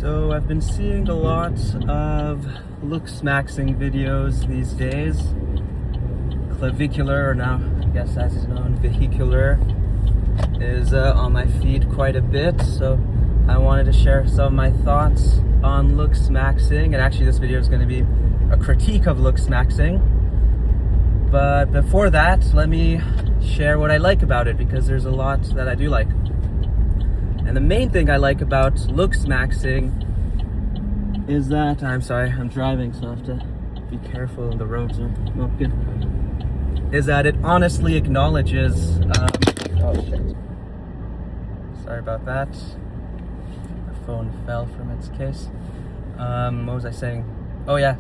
So I've been seeing a lot of looksmaxing videos these days. Clavicular, or now I guess as is known, vehicular, is on my feed quite a bit. So I wanted to share some of my thoughts on looksmaxing, and actually this video is going to be a critique of looksmaxing. But before that, let me share what I like about it, because there's a lot that I do like. And the main thing I like about looksmaxing is that, I'm sorry, I'm driving, so I have to be careful, the roads are not good, is that it honestly acknowledges, oh shit, sorry about that, the phone fell from its case. What was I saying? Oh yeah,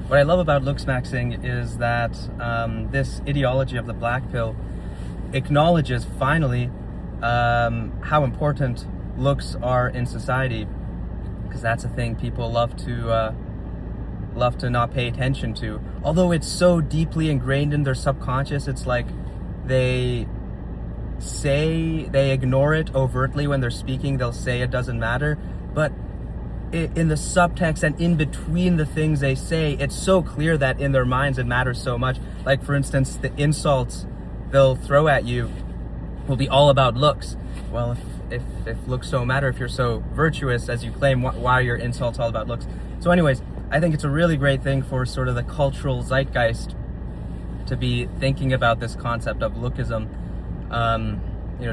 what I love about looksmaxing is that this ideology of the black pill acknowledges finally how important looks are in society, because that's a thing people love to not pay attention to. Although it's so deeply ingrained in their subconscious, it's like they ignore it overtly when they're speaking. They'll say it doesn't matter, but in the subtext and in between the things they say, it's so clear that in their minds it matters so much. Like, for instance, the insults they'll throw at you will be all about looks. Well, if looks don't matter, if you're so virtuous as you claim, why are your insults all about looks? So anyways, I think it's a really great thing for sort of the cultural zeitgeist to be thinking about this concept of lookism,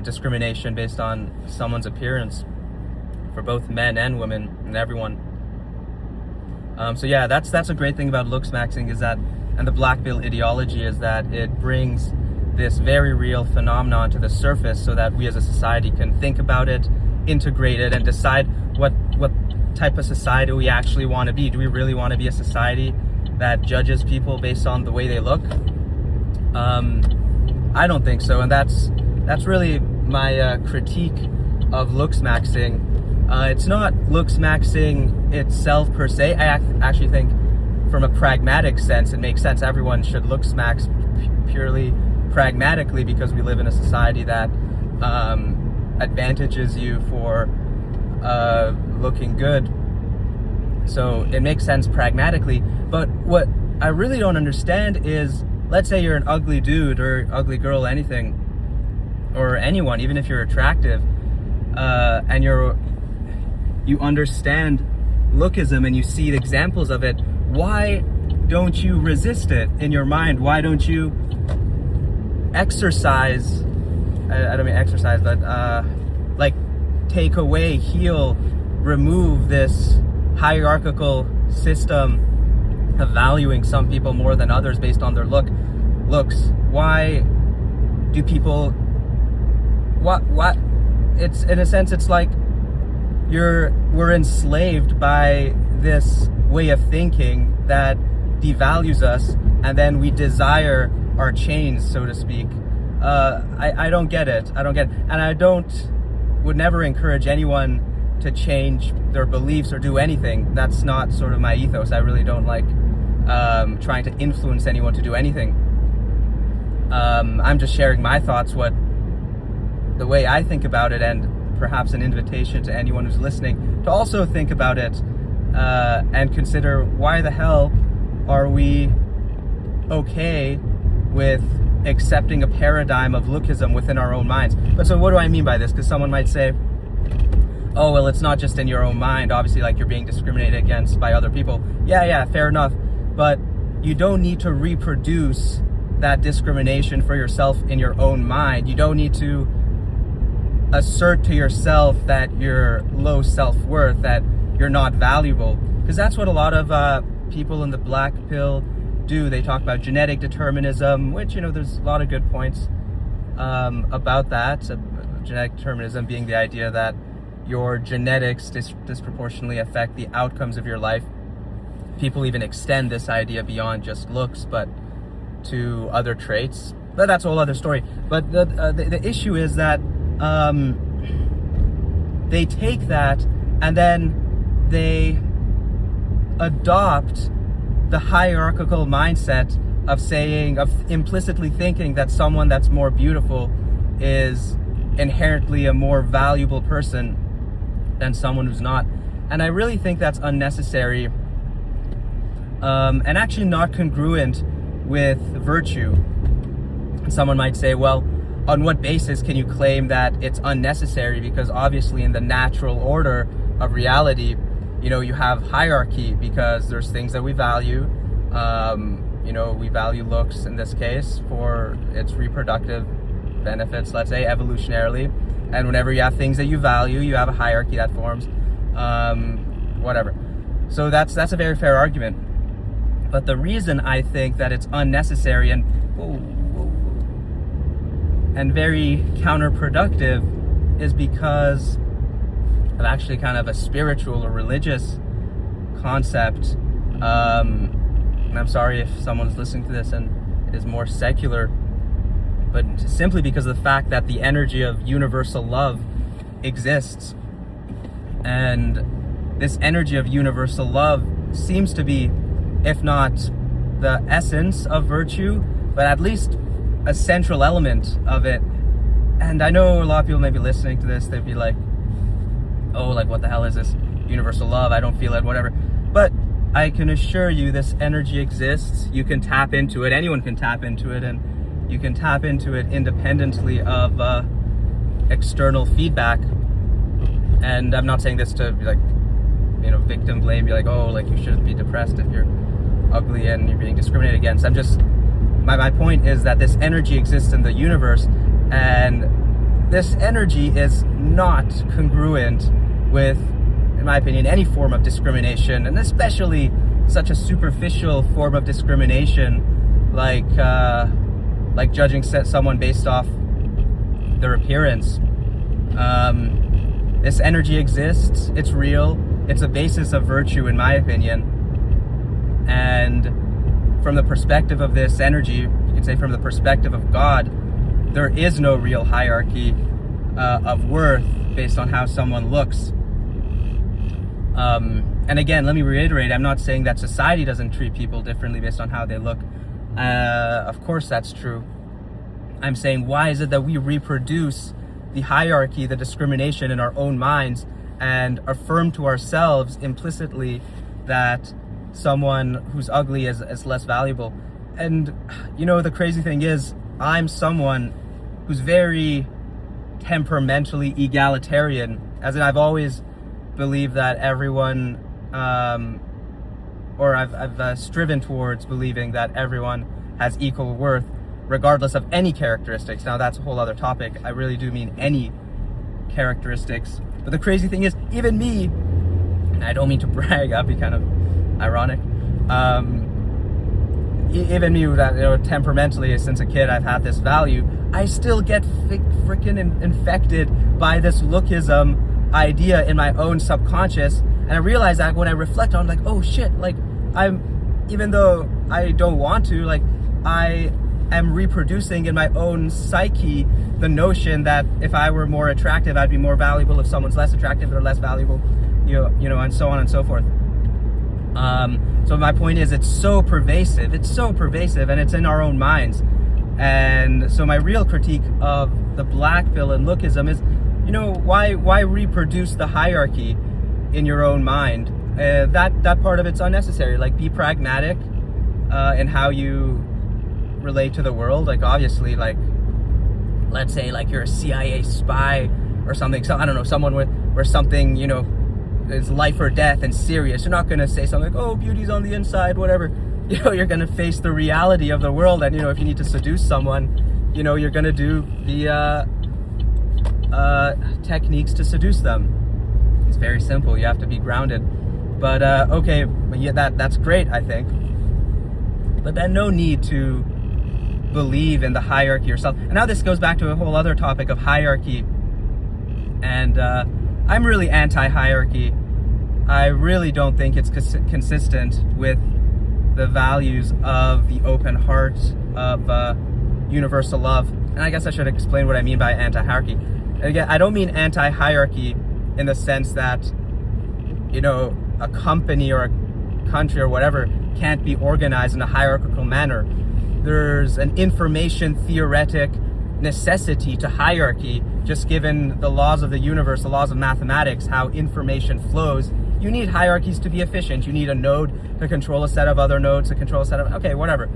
discrimination based on someone's appearance for both men and women and everyone. So yeah, that's a great thing about looksmaxing, is that, and the black pill ideology, is that it brings this very real phenomenon to the surface so that we as a society can think about it, integrate it, and decide what type of society we actually want to be. Do we really want to be a society that judges people based on the way they look? I don't think so, and that's really my critique of looksmaxing. It's not looksmaxing itself per se. I actually think from a pragmatic sense it makes sense. Everyone should looksmax purely pragmatically, because we live in a society that advantages you for looking good. So it makes sense pragmatically. But what I really don't understand is, let's say you're an ugly dude or ugly girl, anything, or anyone, even if you're attractive, and you understand lookism and you see the examples of it, why don't you resist it in your mind? Why don't you exercise, I don't mean exercise, but like take away, heal, remove this hierarchical system of valuing some people more than others based on their looks? Why do people, what it's, in a sense, it's like we're enslaved by this way of thinking that devalues us, and then we desire our chains, so to speak. I don't get it. And I would never encourage anyone to change their beliefs or do anything. That's not sort of my ethos. I really don't like trying to influence anyone to do anything. I'm just sharing my thoughts, the way I think about it, and perhaps an invitation to anyone who's listening to also think about it and consider, why the hell are we okay with accepting a paradigm of lookism within our own minds? But so what do I mean by this? Because someone might say, oh, well, it's not just in your own mind. Obviously, like, you're being discriminated against by other people. Yeah, fair enough. But you don't need to reproduce that discrimination for yourself in your own mind. You don't need to assert to yourself that you're low self-worth, that you're not valuable. Because that's what a lot of people in the black pill do. They talk about genetic determinism, which, there's a lot of good points about that. Genetic determinism being the idea that your genetics disproportionately affect the outcomes of your life. People even extend this idea beyond just looks, but to other traits. But that's a whole other story. But the issue is that they take that and then they adopt the hierarchical mindset of implicitly thinking that someone that's more beautiful is inherently a more valuable person than someone who's not. And I really think that's unnecessary, and actually not congruent with virtue. Someone might say, well, on what basis can you claim that it's unnecessary? Because obviously in the natural order of reality, you have hierarchy because there's things that we value. We value looks in this case for its reproductive benefits, let's say, evolutionarily. And whenever you have things that you value, you have a hierarchy that forms, whatever. So that's a very fair argument. But the reason I think that it's unnecessary and very counterproductive is because of actually kind of a spiritual or religious concept. And I'm sorry if someone's listening to this and is more secular, but simply because of the fact that the energy of universal love exists. And this energy of universal love seems to be, if not the essence of virtue, but at least a central element of it. And I know a lot of people may be listening to this, they'd be like, oh, like what the hell is this universal love? I don't feel it, whatever. But I can assure you this energy exists. You can tap into it. Anyone can tap into it, and you can tap into it independently of external feedback. And I'm not saying this to be like, victim blame, be like, oh, like you shouldn't be depressed if you're ugly and you're being discriminated against. I'm just, my point is that this energy exists in the universe, and this energy is not congruent with, in my opinion, any form of discrimination, and especially such a superficial form of discrimination like judging someone based off their appearance. This energy exists, it's real, it's a basis of virtue in my opinion, and from the perspective of this energy, you could say from the perspective of God, there is no real hierarchy of worth based on how someone looks. And again, let me reiterate, I'm not saying that society doesn't treat people differently based on how they look. Of course that's true. I'm saying, why is it that we reproduce the hierarchy, the discrimination in our own minds, and affirm to ourselves implicitly that someone who's ugly is less valuable? And the crazy thing is, I'm someone who's very temperamentally egalitarian, as in I've always believed that everyone, or I've striven towards believing that everyone has equal worth regardless of any characteristics. Now that's a whole other topic. I really do mean any characteristics. But the crazy thing is, even me, and I don't mean to brag, that'd be kind of ironic, even me, that temperamentally since a kid I've had this value, I still get freaking infected by this lookism idea in my own subconscious. And I realize that when I reflect on, like, oh shit, like even though I don't want to, like I am reproducing in my own psyche the notion that if I were more attractive, I'd be more valuable. If someone's less attractive, they're less valuable, and so on and so forth. So my point is, it's so pervasive, and it's in our own minds. And so my real critique of the black pill and lookism is, why reproduce the hierarchy in your own mind? That part of it's unnecessary. Like, be pragmatic in how you relate to the world. Like, obviously, like, let's say like you're a CIA spy or something. So I don't know, someone where something, is life or death and serious. You're not going to say something like, oh, beauty's on the inside, whatever. You're going to face the reality of the world. And, if you need to seduce someone, you're going to do the techniques to seduce them. It's very simple. You have to be grounded. But, okay, yeah, that's great, I think. But then no need to believe in the hierarchy yourself. And now this goes back to a whole other topic of hierarchy. And I'm really anti-hierarchy. I really don't think it's consistent with the values of the open heart, of universal love. And I guess I should explain what I mean by anti-hierarchy. And again, I don't mean anti-hierarchy in the sense that, a company or a country or whatever can't be organized in a hierarchical manner. There's an information theoretic necessity to hierarchy, just given the laws of the universe, the laws of mathematics, how information flows You need hierarchies to be efficient. You need a node to control a set of other nodes to control a set of, okay, whatever.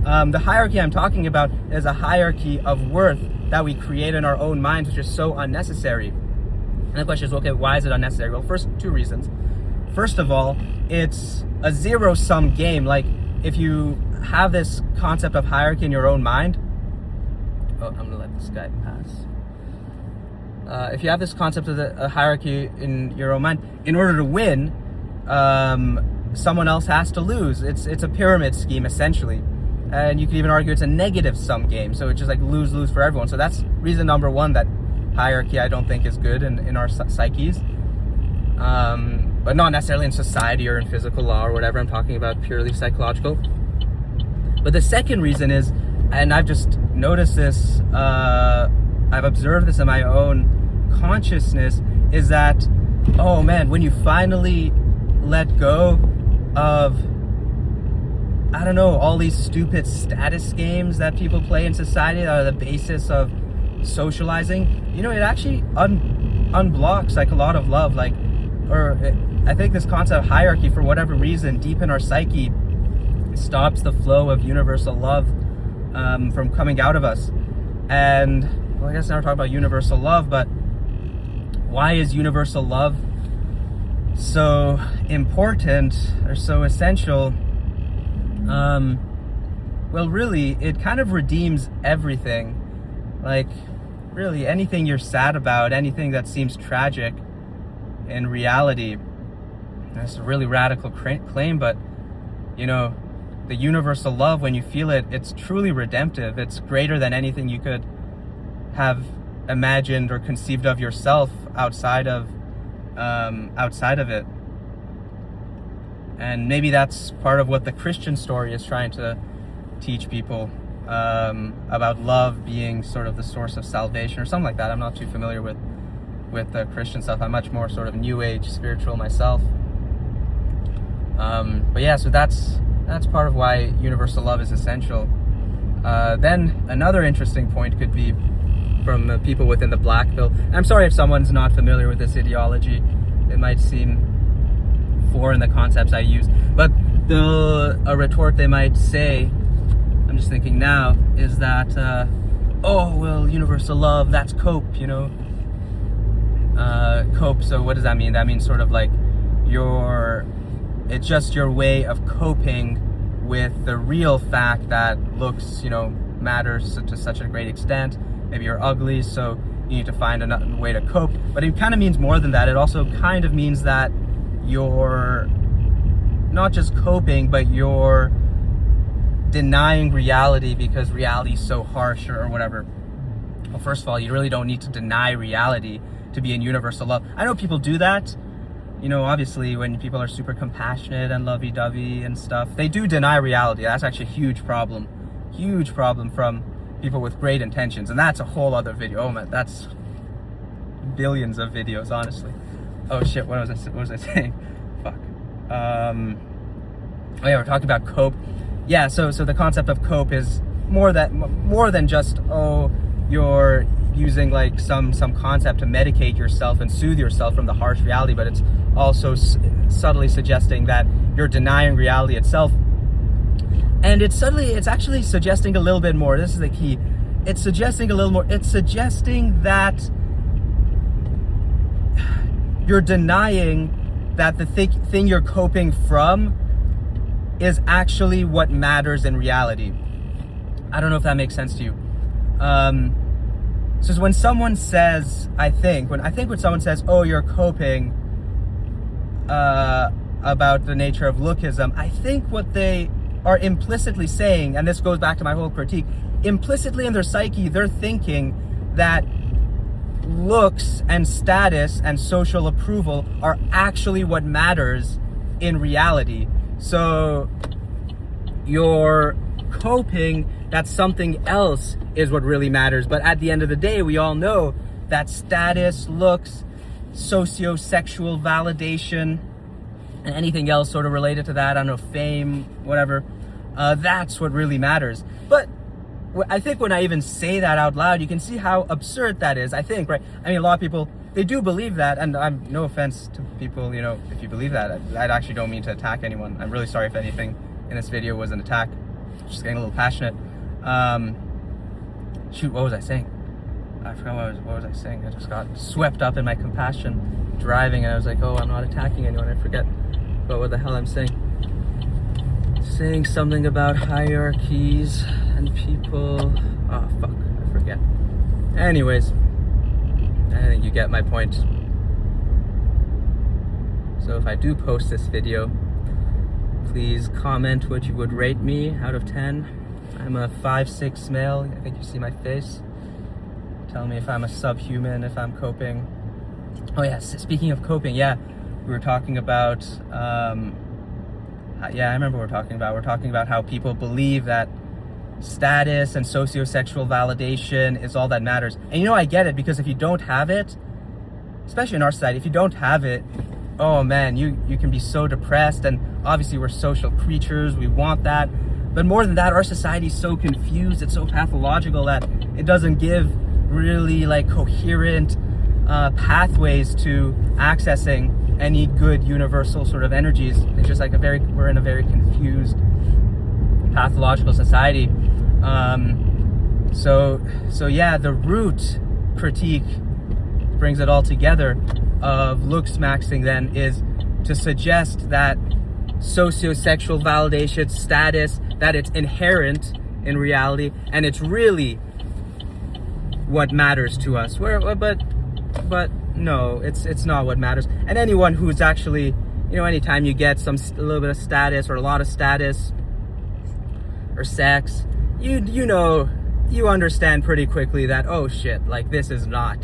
The hierarchy I'm talking about is a hierarchy of worth that we create in our own minds, which is so unnecessary. And the question is, okay, why is it unnecessary? Well, first, two reasons. First of all, it's a zero-sum game. Like, if you have this concept of hierarchy in your own mind, oh, I'm gonna let this guy pass. If you have this concept of a hierarchy in your own mind, in order to win, someone else has to lose. It's a pyramid scheme, essentially. And you could even argue it's a negative sum game. So it's just like lose-lose for everyone. So that's reason number one that hierarchy I don't think is good in our psyches. But not necessarily in society or in physical law or whatever. I'm talking about purely psychological. But the second reason is, and I've just noticed this, I've observed this in my own consciousness, is that, oh man, when you finally let go of, I don't know, all these stupid status games that people play in society that are the basis of socializing, it actually unblocks like a lot of love. Like, I think this concept of hierarchy, for whatever reason, deep in our psyche, stops the flow of universal love from coming out of us. And well, I guess now we're talking about universal love, but why is universal love so important or so essential? Well, really, it kind of redeems everything. Like, really, anything you're sad about, anything that seems tragic in reality. That's a really radical claim, but, the universal love, when you feel it, it's truly redemptive. It's greater than anything you could have imagined or conceived of yourself outside of it. And maybe that's part of what the Christian story is trying to teach people, about love being sort of the source of salvation or something like that. I'm not too familiar with the Christian stuff. I'm much more sort of New Age spiritual myself. But yeah, so that's part of why universal love is essential. Then another interesting point could be from the people within the black pill. I'm sorry if someone's not familiar with this ideology. It might seem foreign, the concepts I use, but a retort they might say, I'm just thinking now, is that oh well, universal love, that's cope, cope. So what does that mean? That means sort of like it's just your way of coping with the real fact that looks matters to such a great extent. Maybe you're ugly, so you need to find another way to cope. But it kind of means more than that. It also kind of means that you're not just coping, but you're denying reality because reality is so harsh or whatever. Well, first of all, you really don't need to deny reality to be in universal love. I know people do that. Obviously, when people are super compassionate and lovey-dovey and stuff, they do deny reality. That's actually a huge problem from people with great intentions. And that's a whole other video. Oh man, that's billions of videos, honestly. Oh shit, what was I saying? Fuck. Oh yeah, we're talking about cope. Yeah, so the concept of cope is more than just, oh, you're using like some concept to medicate yourself and soothe yourself from the harsh reality, but it's also subtly suggesting that you're denying reality itself. And it's actually suggesting a little bit more. This is the key. It's suggesting a little more. It's suggesting that you're denying that the thing you're coping from is actually what matters in reality. I don't know if that makes sense to you. So when someone says, when someone says, oh, you're coping about the nature of lookism, I think what they are implicitly saying, and this goes back to my whole critique, implicitly in their psyche, they're thinking that looks and status and social approval are actually what matters in reality. So you're coping that something else is what really matters. But at the end of the day, we all know that status, looks, socio-sexual validation, and anything else sort of related to that, I don't know, fame, whatever, that's what really matters. But I think when I even say that out loud, you can see how absurd that is, I think, right? I mean, a lot of people they do believe that, and I'm no offense to people, you know, if you believe that. I actually don't mean to attack anyone. I'm really sorry if anything in this video was an attack. Just getting a little passionate. Shoot, what was I saying? I forgot what was I saying. I just got swept up in my compassion driving, and I was like, oh, I'm not attacking anyone. I forget about what the hell I'm saying. Saying something about hierarchies and people. Oh, fuck, I forget. Anyways, I think you get my point. So if I do post this video, please comment what you would rate me out of 10. I'm a 5'6" male. I think you see my face. Tell me if I'm a subhuman, if I'm coping. Oh yeah, speaking of coping, yeah, we were talking about, yeah, I remember what we're talking about. We're talking about how people believe that status and sociosexual validation is all that matters. And you know, I get it, because if you don't have it, especially in our society, if you don't have it, oh man, you can be so depressed. And obviously we're social creatures, we want that. But more than that, our society is so confused, it's so pathological that it doesn't give really like coherent pathways to accessing any good universal sort of energies. It's just like we're in a very confused pathological society. So yeah, the root critique brings it all together of looksmaxing then is to suggest that sociosexual validation, status, that it's inherent in reality, and it's really what matters to us. But no, it's not what matters. And anyone who's actually, you know, anytime you get a little bit of status or a lot of status or sex, you know, you understand pretty quickly that, oh shit, like this is not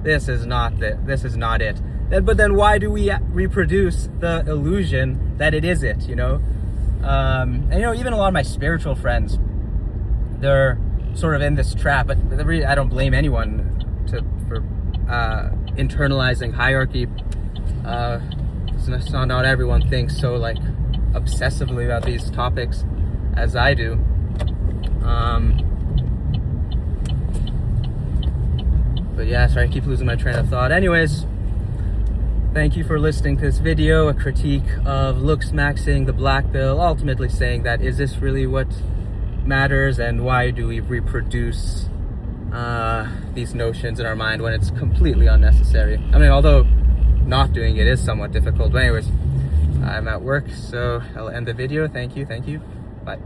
it. But then why do we reproduce the illusion that it is it, you know? And you know, even a lot of my spiritual friends, they're sort of in this trap, but I don't blame anyone for internalizing hierarchy. It's not everyone thinks so like obsessively about these topics as I do. But yeah, sorry, I keep losing my train of thought. Anyways, thank you for listening to this video, a critique of looksmaxing, the black pill, ultimately saying that, is this really what matters, and why do we reproduce these notions in our mind when it's completely unnecessary? I mean, although not doing it is somewhat difficult. But anyways, I'm at work, so I'll end the video. Thank you. Bye.